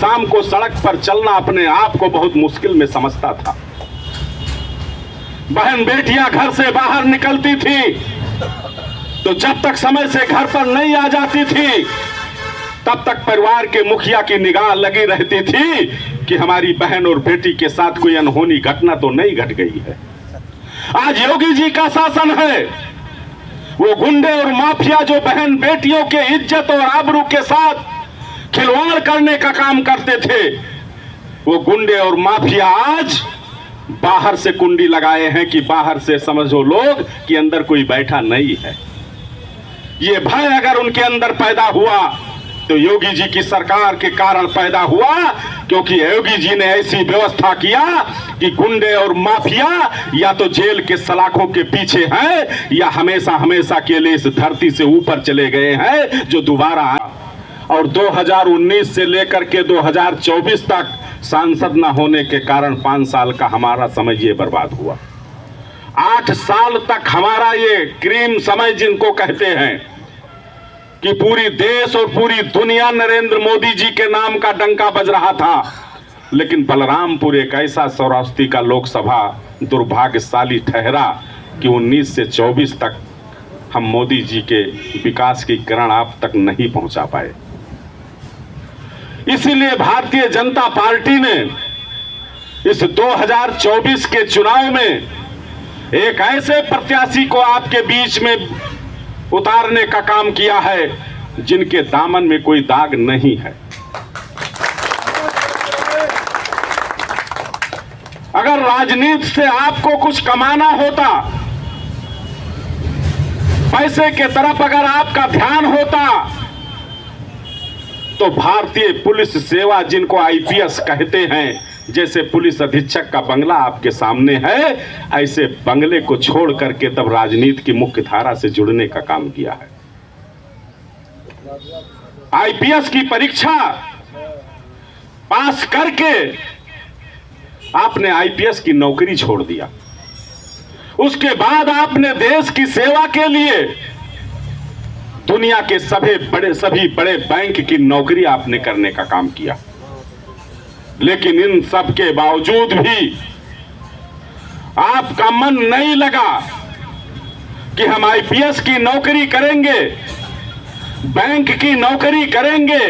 शाम को सड़क पर चलना अपने आप को बहुत मुश्किल में समझता था। बहन बेटियां घर से बाहर निकलती थी तो जब तक समय से घर पर नहीं आ जाती थी तब तक परिवार के मुखिया की निगाह लगी रहती थी कि हमारी बहन और बेटी के साथ कोई अनहोनी घटना तो नहीं घट गई है। आज योगी जी का शासन है। वो गुंडे और माफिया जो बहन बेटियों के इज्जत और आबरू के साथ खिलवाड़ करने का काम करते थे, वो गुंडे और माफिया आज बाहर से कुंडी लगाए हैं कि बाहर से समझो लोग कि अंदर कोई बैठा नहीं है। ये भय अगर उनके अंदर पैदा हुआ तो योगी जी की सरकार के कारण पैदा हुआ, क्योंकि योगी जी ने ऐसी व्यवस्था किया कि गुंडे और माफिया या तो जेल के सलाखों के पीछे हैं या हमेशा हमेशा के लिए इस धरती से ऊपर चले गए हैं, जो दोबारा और 2019 से लेकर के 2024 तक सांसद न होने के कारण 5 साल का हमारा समय ये बर्बाद हुआ। 8 साल तक हमारा ये क्रीम समय जिनको कहते हैं कि पूरी देश और पूरी दुनिया नरेंद्र मोदी जी के नाम का डंका बज रहा था, लेकिन बलरामपुर एक ऐसा सौराष्ट्र का लोकसभा दुर्भाग्यशाली ठहरा कि 19 से 24 तक हम मोदी जी के विकास की किरण आप तक नहीं पहुंचा पाए। इसीलिए भारतीय जनता पार्टी ने इस 2024 के चुनाव में एक ऐसे प्रत्याशी को आपके बीच में उतारने का काम किया है जिनके दामन में कोई दाग नहीं है। अगर राजनीति से आपको कुछ कमाना होता, पैसे के तरफ अगर आपका ध्यान होता, तो भारतीय पुलिस सेवा जिनको आईपीएस कहते हैं, जैसे पुलिस अधीक्षक का बंगला आपके सामने है, ऐसे बंगले को छोड़ करके तब राजनीति की मुख्य धारा से जुड़ने का काम किया है। आईपीएस की परीक्षा पास करके आपने आईपीएस की नौकरी छोड़ दिया। उसके बाद आपने देश की सेवा के लिए दुनिया के सभी बड़े बैंक की नौकरी आपने करने का काम किया। लेकिन इन सब के बावजूद भी आपका मन नहीं लगा कि हम आईपीएस की नौकरी करेंगे, बैंक की नौकरी करेंगे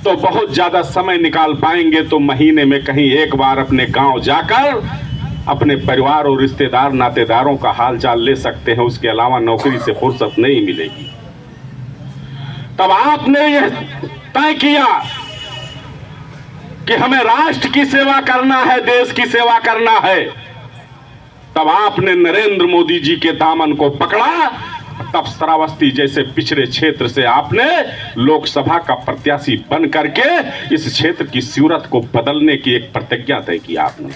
तो बहुत ज्यादा समय निकाल पाएंगे, तो महीने में कहीं एक बार अपने गांव जाकर अपने परिवार और रिश्तेदार नातेदारों का हालचाल ले सकते हैं। उसके अलावा नौकरी से फुर्सत नहीं मिलेगी। तब आपने यह तय किया कि हमें राष्ट्र की सेवा करना है, देश की सेवा करना है। तब आपने नरेंद्र मोदी जी के दामन को पकड़ा। तब श्रावस्ती जैसे पिछड़े क्षेत्र से आपने लोकसभा का प्रत्याशी बन करके इस क्षेत्र की सूरत को बदलने की एक प्रतिज्ञा तय की आपने।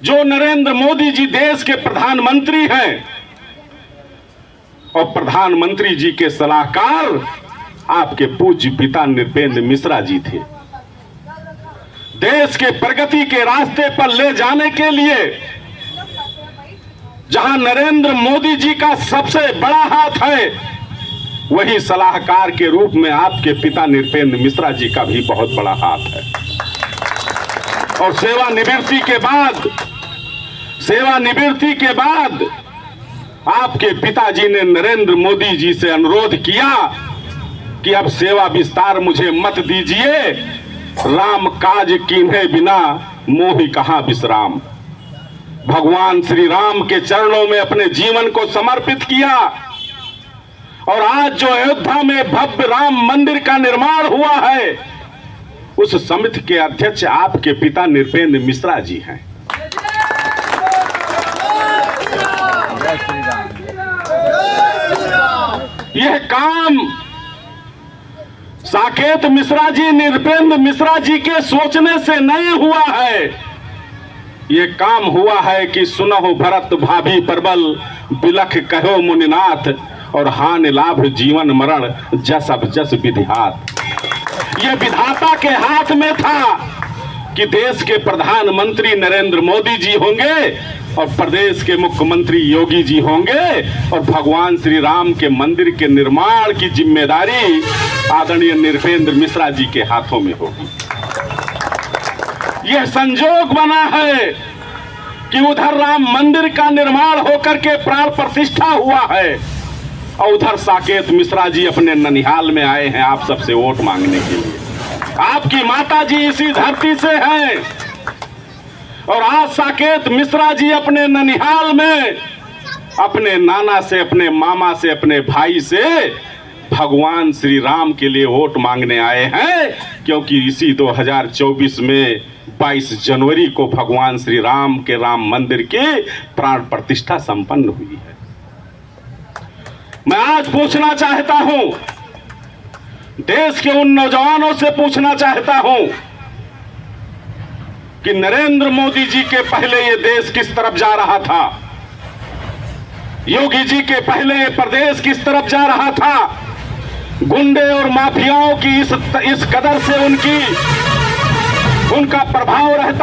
जो नरेंद्र मोदी जी देश के प्रधानमंत्री हैं और प्रधानमंत्री जी के सलाहकार आपके पूज्य पिता नृपेंद्र मिश्रा जी थे। देश के प्रगति के रास्ते पर ले जाने के लिए जहां नरेंद्र मोदी जी का सबसे बड़ा हाथ है, वही सलाहकार के रूप में आपके पिता नृपेंद्र मिश्रा जी का भी बहुत बड़ा हाथ है। और सेवानिवृत्ति के बाद आपके पिताजी ने नरेंद्र मोदी जी से अनुरोध किया कि अब सेवा विस्तार मुझे मत दीजिए, राम काज कीन्हे बिना मोहि कहां विश्राम। भगवान श्री राम के चरणों में अपने जीवन को समर्पित किया। और आज जो अयोध्या में भव्य राम मंदिर का निर्माण हुआ है, उस समिति के अध्यक्ष आपके पिता नृपेंद्र मिश्रा जी हैं। यह काम साकेत मिश्रा जी, नृपेंद्र मिश्रा जी के सोचने से नहीं हुआ है। यह काम हुआ है कि सुनहु भरत भाभी परबल, बिलख कहो मुनिनाथ, और हानि लाभ जीवन मरण जस अब जस विधिहात। यह विधाता के हाथ में था कि देश के प्रधानमंत्री नरेंद्र मोदी जी होंगे और प्रदेश के मुख्यमंत्री योगी जी होंगे और भगवान श्री राम के मंदिर के निर्माण की जिम्मेदारी आदरणीय नृपेंद्र मिश्रा जी के हाथों में होगी। यह संजोग बना है कि उधर राम मंदिर का निर्माण होकर के प्राण प्रतिष्ठा हुआ है और उधर साकेत मिश्रा जी अपने ननिहाल में आए हैं आप सबसे वोट मांगने के लिए। आपकी माता जी इसी धरती से हैं और आज साकेत मिश्रा जी अपने ननिहाल में अपने नाना से, अपने मामा से, अपने भाई से भगवान श्री राम के लिए वोट मांगने आए हैं, क्योंकि इसी 2024 में 22 जनवरी को भगवान श्री राम के राम मंदिर की प्राण प्रतिष्ठा संपन्न हुई है। मैं आज पूछना चाहता हूं, देश के उन नौजवानों से पूछना चाहता हूं कि नरेंद्र मोदी जी के पहले ये देश किस तरफ जा रहा था, योगी जी के पहले ये प्रदेश किस तरफ जा रहा था। गुंडे और माफियाओं की इस कदर से उनका प्रभाव रहता